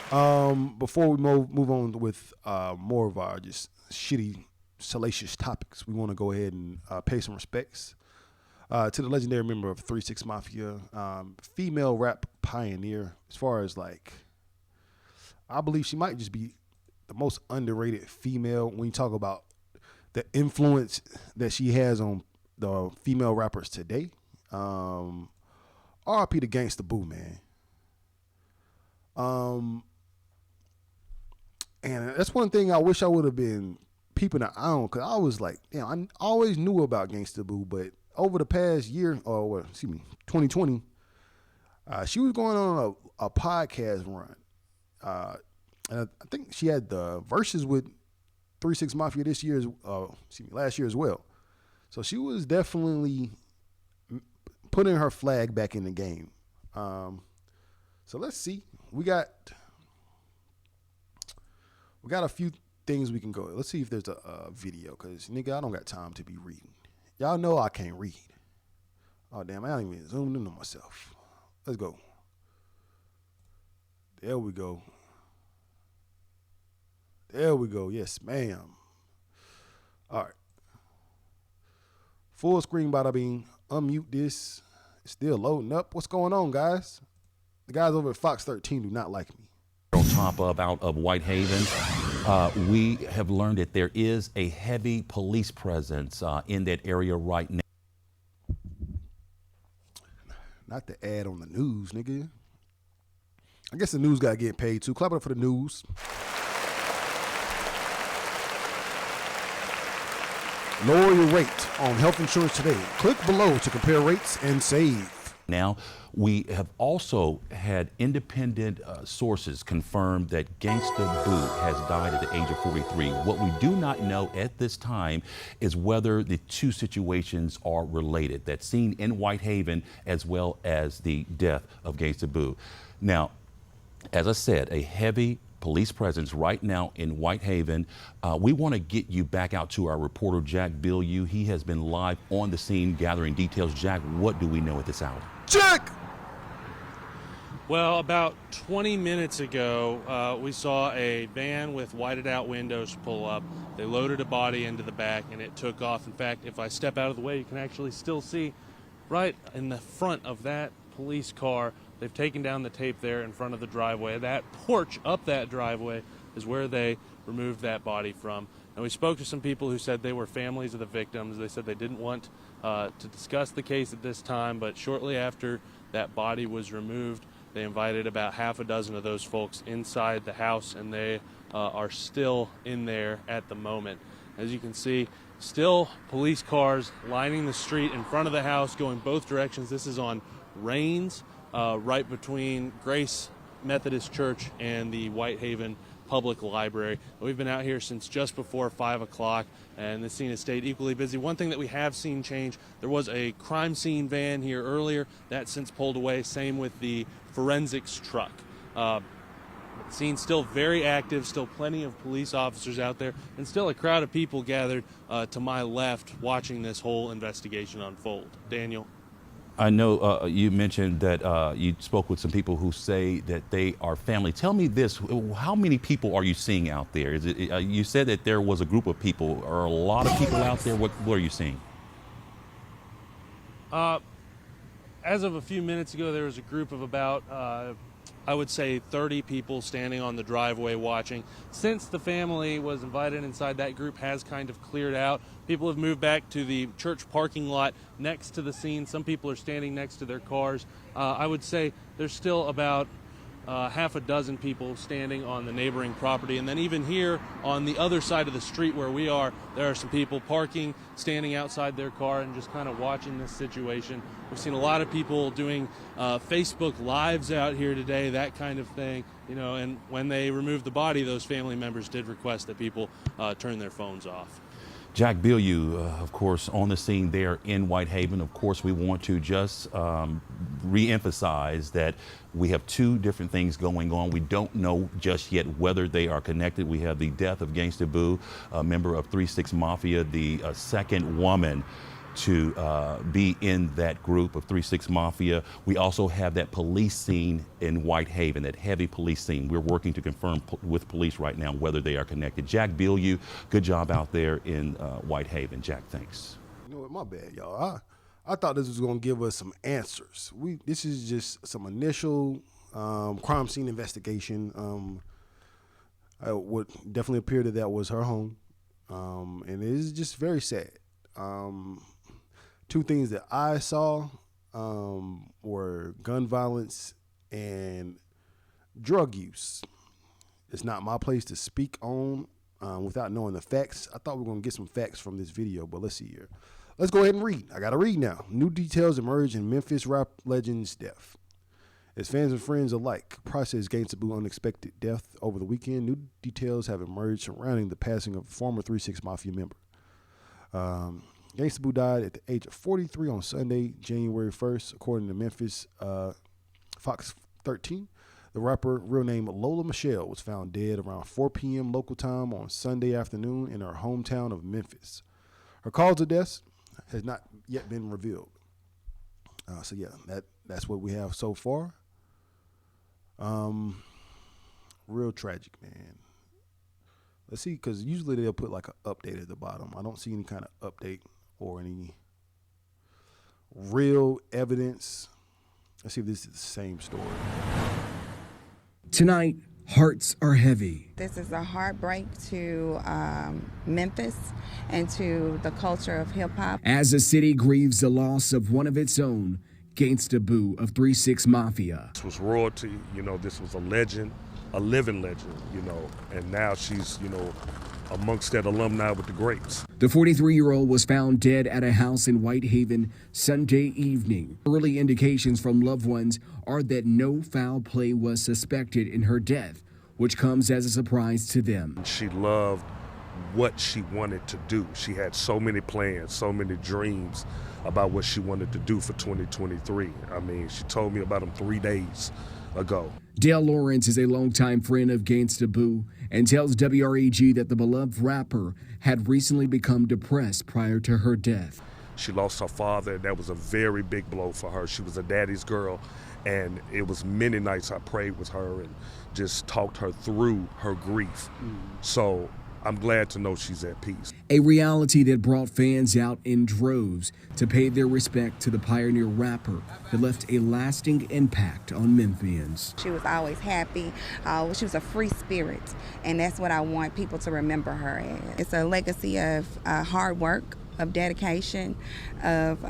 Before we move on with more of our just shitty, salacious topics, we want to go ahead and pay some respects to the legendary member of 3 6 Mafia, female rap pioneer. As far as like, I believe she might just be the most underrated female when you talk about the influence that she has on the female rappers today. RIP to Gangsta Boo, man. And that's one thing I wish I would have been peeping an eye on, because I was like, damn, I always knew about Gangsta Boo, but over the past year, or what, excuse me, 2020, she was going on a podcast run. And I think she had the verses with 3 6 Mafia last year as well. So she was definitely putting her flag back in the game. So let's see. We got a few things we can go. Let's see if there's a video, because, nigga, I don't got time to be reading. Y'all know I can't read. Oh, damn, I ain't even zoomed in on myself. Let's go. There we go. There we go. Yes, ma'am. All right. Full screen, bada bing. Unmute this. It's still loading up. What's going on, guys? The guys over at Fox 13 do not like me. On top of out of Whitehaven, we have learned that there is a heavy police presence in that area right now. Not the ad on the news, nigga. I guess the news got to get paid too. Clap it up for the news. Lower your rate on health insurance today. Click below to compare rates and save. Now, we have also had independent sources confirm that Gangsta Boo has died at the age of 43. What we do not know at this time is whether the two situations are related, that scene in Whitehaven as well as the death of Gangsta Boo. Now, as I said, a heavy police presence right now in Whitehaven. We want to get you back out to our reporter, Jack Bilyeu. He has been live on the scene gathering details. Jack, what do we know at this hour? Jack! Well, about 20 minutes ago, we saw a van with whited out windows pull up. They loaded a body into the back and it took off. In fact, if I step out of the way, you can actually still see right in the front of that police car. They've taken down the tape there in front of the driveway. That porch up that driveway is where they removed that body from. And we spoke to some people who said they were families of the victims. They said they didn't want to discuss the case at this time, but shortly after that body was removed, they invited about half a dozen of those folks inside the house, and they are still in there at the moment. As you can see, still police cars lining the street in front of the house going both directions. This is on Rains, right between Grace Methodist Church and the Whitehaven Public Library. We've been out here since just before 5 o'clock, and the scene has stayed equally busy. One thing that we have seen change, there was a crime scene van here earlier. That's since pulled away. Same with the forensics truck. Scene still very active, still plenty of police officers out there, and still a crowd of people gathered to my left watching this whole investigation unfold. Daniel? I know you mentioned that you spoke with some people who say that they are family. Tell me this, how many people are you seeing out there? Is it, you said that there was a group of people. Are a lot of people out there? What are you seeing? As of a few minutes ago, there was a group of about, I would say 30 people standing on the driveway watching. Since the family was invited inside, that group has kind of cleared out. People have moved back to the church parking lot next to the scene. Some people are standing next to their cars. I would say there's still about half a dozen people standing on the neighboring property. And then even here on the other side of the street where we are, there are some people parking, standing outside their car and just kind of watching this situation. We've seen a lot of people doing Facebook Lives out here today, that kind of thing. You know, and when they removed the body, those family members did request that people turn their phones off. Jack Bilyeu, of course, on the scene there in Whitehaven. Of course, we want to just re-emphasize that we have two different things going on. We don't know just yet whether they are connected. We have the death of Gangsta Boo, a member of 3 6 Mafia, the second woman to be in that group of 3-6 Mafia. We also have that police scene in Whitehaven, that heavy police scene. We're working to confirm with police right now whether they are connected. Jack Bilyeu, good job out there in Whitehaven. Jack, thanks. You know what? My bad, y'all. I thought this was gonna give us some answers. This is just some initial crime scene investigation. It would definitely appear that was her home, and it is just very sad. Two things that I saw were gun violence and drug use. It's not my place to speak on without knowing the facts. I thought we were going to get some facts from this video, but let's see here. Let's go ahead and read. I got to read now. New details emerge in Memphis rap legend's death. As fans and friends alike process Gangsta Boo's unexpected death over the weekend, new details have emerged surrounding the passing of a former 3-6 Mafia member. Gangsta Boo died at the age of 43 on Sunday, January 1st, according to Memphis Fox 13. The rapper, real name Lola Michelle, was found dead around 4 p.m. local time on Sunday afternoon in her hometown of Memphis. Her cause of death has not yet been revealed. So yeah, that's what we have so far. Real tragic, man. Let's see, because usually they'll put like an update at the bottom. I don't see any kind of update or any real evidence. Let's see if this is the same story. Tonight, hearts are heavy. This is a heartbreak to Memphis and to the culture of hip-hop. As the city grieves the loss of one of its own, Gangsta Boo of 3-6 Mafia. This was royalty, this was a legend, a living legend, and now she's, amongst that alumni with the greats. The 43-year-old was found dead at a house in Whitehaven Sunday evening. Early indications from loved ones are that no foul play was suspected in her death, which comes as a surprise to them. She loved what she wanted to do. She had so many plans, so many dreams about what she wanted to do for 2023. I mean, she told me about them 3 days ago. Dale Lawrence is a longtime friend of Gangsta Boo and tells WREG that the beloved rapper had recently become depressed prior to her death. She lost her father, and that was a very big blow for her. She was a daddy's girl, and it was many nights I prayed with her and just talked her through her grief. So I'm glad to know she's at peace. A reality that brought fans out in droves to pay their respect to the pioneer rapper that left a lasting impact on Memphians. She was always happy. She was a free spirit, and that's what I want people to remember her as. It's a legacy of hard work, of dedication, of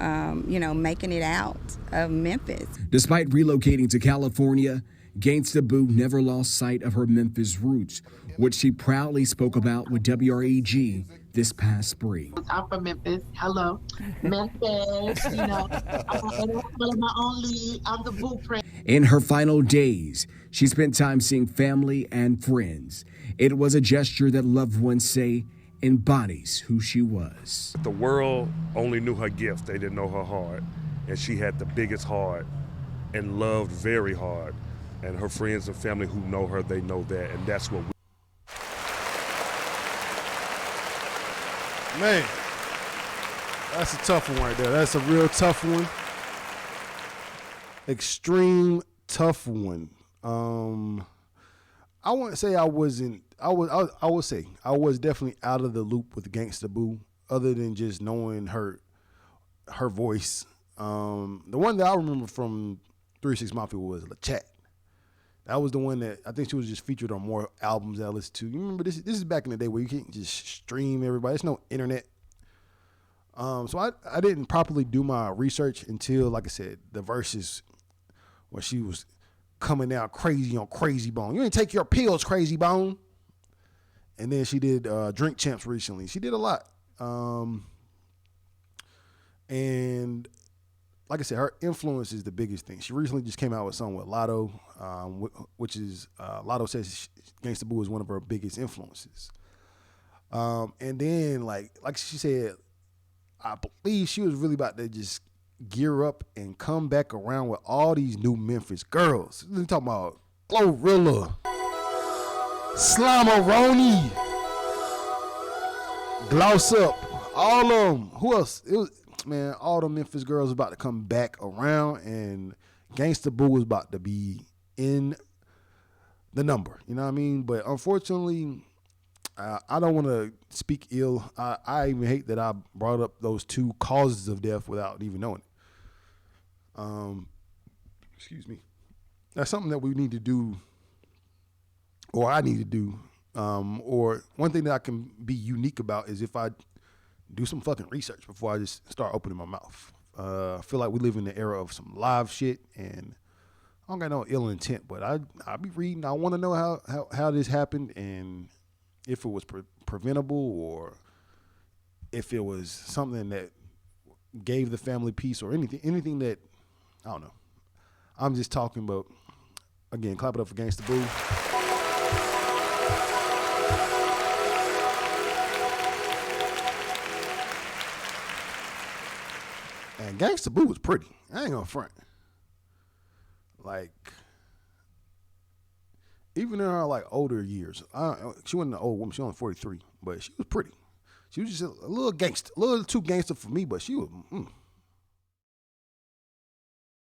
making it out of Memphis. Despite relocating to California, Gangsta Boo never lost sight of her Memphis roots, which she proudly spoke about with WREG this past spring. I'm from Memphis. Hello, Memphis. I'm my own league. I'm the blueprint. In her final days, she spent time seeing family and friends. It was a gesture that loved ones say embodies who she was. The world only knew her gift. They didn't know her heart. And she had the biggest heart and loved very hard. And her friends and family who know her, they know that. And that's what we... Man, that's a tough one right there. That's a real tough one. Extreme tough one. I wouldn't say I wasn't. I would say I was definitely out of the loop with Gangsta Boo, other than just knowing her voice. The one that I remember from 3-6 Mafia was La Chat. That was the one that I think she was just featured on more albums that I listened to. You remember this? This is back in the day where you can't just stream everybody. There's no internet. So I didn't properly do my research until, like I said, the verses where she was coming out crazy on Crazy Bone. You ain't take your pills, Crazy Bone. And then she did Drink Champs recently. She did a lot. And like I said, her influence is the biggest thing. She recently just came out with a song with Lotto, which is, Lotto says Gangsta Boo is one of her biggest influences. And then, like she said, I believe she was really about to just gear up and come back around with all these new Memphis girls. We're talking about Glorilla, Slimeroni, Gloss Up, all of them. Who else? months, man, all the Memphis girls about to come back around, and Gangsta Boo was about to be in the number. You know what I mean? But unfortunately, I don't want to speak ill. I even hate that I brought up those two causes of death without even knowing it. Excuse me. That's something that we need to do, or I need to do. Or one thing that I can be unique about is if I do some fucking research before I just start opening my mouth. I feel like we live in the era of some live shit, and I don't got no ill intent, but I be reading. I want to know how this happened, and if it was preventable, or if it was something that gave the family peace, or anything that, I don't know. I'm just talking about, again, clap it up for Gangsta Boo. And Gangsta Boo was pretty. I ain't gonna front. Like, even in her like older years, she wasn't an old woman. She was only 43, but she was pretty. She was just a little gangster, a little too gangster for me, but she was.